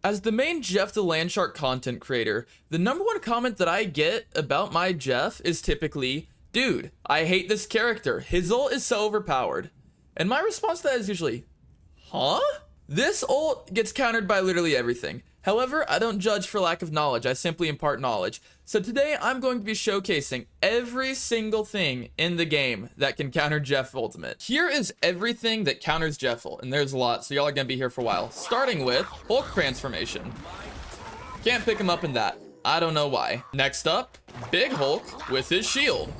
As the main Jeff the Landshark content creator, the number one comment that I get about my Jeff is typically, dude, I hate this character. His ult is so overpowered. And my response to that is usually, huh? This ult gets countered by literally everything. However, I don't judge for lack of knowledge, I simply impart knowledge. So today I'm going to be showcasing every single thing in the game that can counter Jeff Ultimate. Here is everything that counters Jeff Ult, and there's a lot, so y'all are gonna be here for a while. Starting with Hulk transformation. Can't pick him up in that. I don't know why. Next up, Big Hulk with his shield.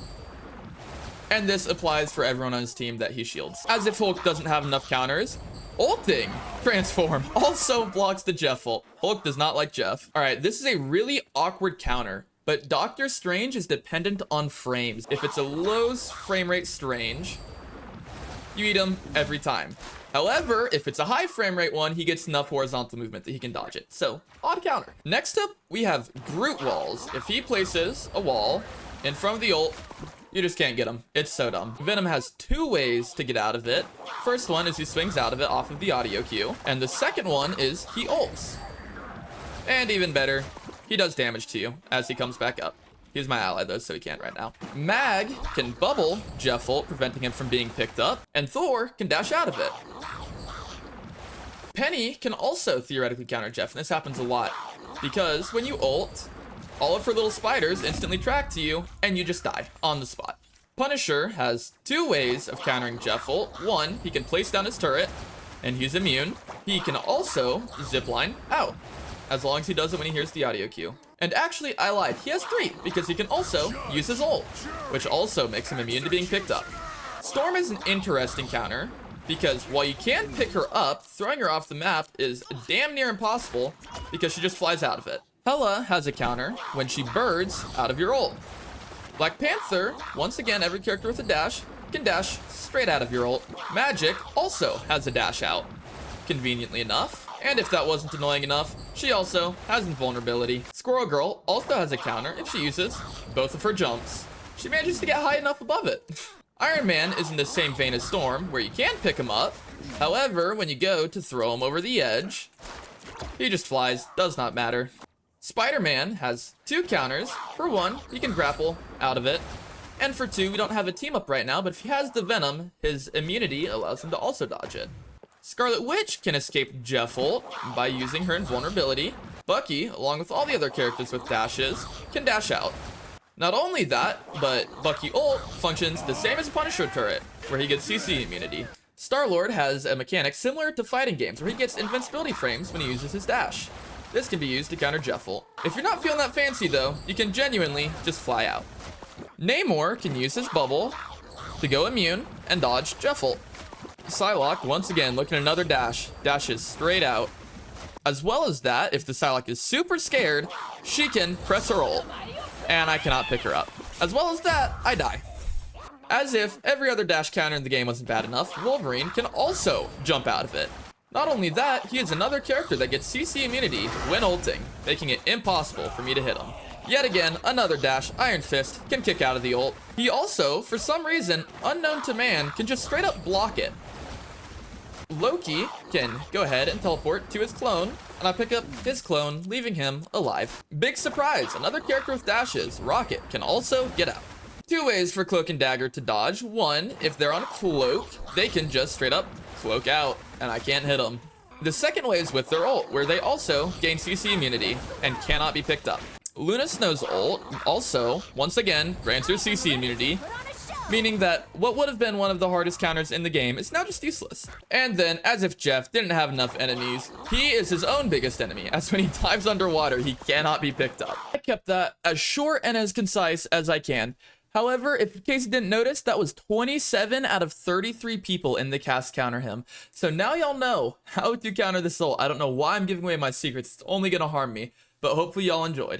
And this applies for everyone on his team that he shields. As if Hulk doesn't have enough counters, ulting transform also blocks the Jeff ult. Hulk does not like Jeff. All right, this is a really awkward counter, but Doctor Strange is dependent on frames. If it's a low frame rate Strange, you eat him every time. However, if it's a high frame rate one, he gets enough horizontal movement that he can dodge it. So, odd counter. Next up, we have Groot walls. If he places a wall in front of the ult, you just can't get him. It's so dumb. Venom has two ways to get out of it. First one is he swings out of it off of the audio cue. And the second one is he ults. And even better, he does damage to you as he comes back up. He's my ally though, so he can't right now. Mag can bubble Jeff ult, preventing him from being picked up. And Thor can dash out of it. Penny can also theoretically counter Jeff, and this happens a lot. Because when you ult, all of her little spiders instantly track to you, and you just die on the spot. Punisher has two ways of countering Jeff ult. One, he can place down his turret, and he's immune. He can also zipline out, as long as he does it when he hears the audio cue. And actually, I lied. He has three, because he can also use his ult, which also makes him immune to being picked up. Storm is an interesting counter, because while you can pick her up, throwing her off the map is damn near impossible, because she just flies out of it. Hela has a counter when she birds out of your ult. Black Panther, once again, every character with a dash, can dash straight out of your ult. Magic also has a dash out, conveniently enough. And if that wasn't annoying enough, she also has invulnerability. Squirrel Girl also has a counter if she uses both of her jumps. She manages to get high enough above it. Iron Man is in the same vein as Storm, where you can pick him up. However, when you go to throw him over the edge, he just flies, does not matter. Spider-Man has two counters. For one, he can grapple out of it. And for two, we don't have a team up right now, but if he has the Venom, his immunity allows him to also dodge it. Scarlet Witch can escape Jeff ult by using her invulnerability. Bucky, along with all the other characters with dashes, can dash out. Not only that, but Bucky ult functions the same as a Punisher turret, where he gets CC immunity. Star-Lord has a mechanic similar to fighting games, where he gets invincibility frames when he uses his dash. This can be used to counter Jeff ult. If you're not feeling that fancy though, you can genuinely just fly out. Namor can use his bubble to go immune and dodge Jeff ult. Psylocke, once again, looking at another dash, dashes straight out. As well as that, if the Psylocke is super scared, she can press her ult, and I cannot pick her up. As well as that, I die. As if every other dash counter in the game wasn't bad enough, Wolverine can also jump out of it. Not only that, he is another character that gets CC immunity when ulting, making it impossible for me to hit him. Yet again, another dash, Iron Fist, can kick out of the ult. He also, for some reason, unknown to man, can just straight up block it. Loki can go ahead and teleport to his clone, and I pick up his clone, leaving him alive. Big surprise, another character with dashes, Rocket, can also get out. Two ways for Cloak and Dagger to dodge. One, if they're on Cloak, they can just straight up cloak out, and I can't hit them. The second way is with their ult, where they also gain CC immunity and cannot be picked up. Luna Snow's ult also, once again, grants her CC immunity, meaning that what would have been one of the hardest counters in the game is now just useless. And then, as if Jeff didn't have enough enemies, he is his own biggest enemy, as when he dives underwater, he cannot be picked up. I kept that as short and as concise as I can. However, if in case you didn't notice, that was 27 out of 33 people in the cast counter him. So now y'all know how to counter this ult. I don't know why I'm giving away my secrets. It's only gonna harm me, but hopefully y'all enjoyed.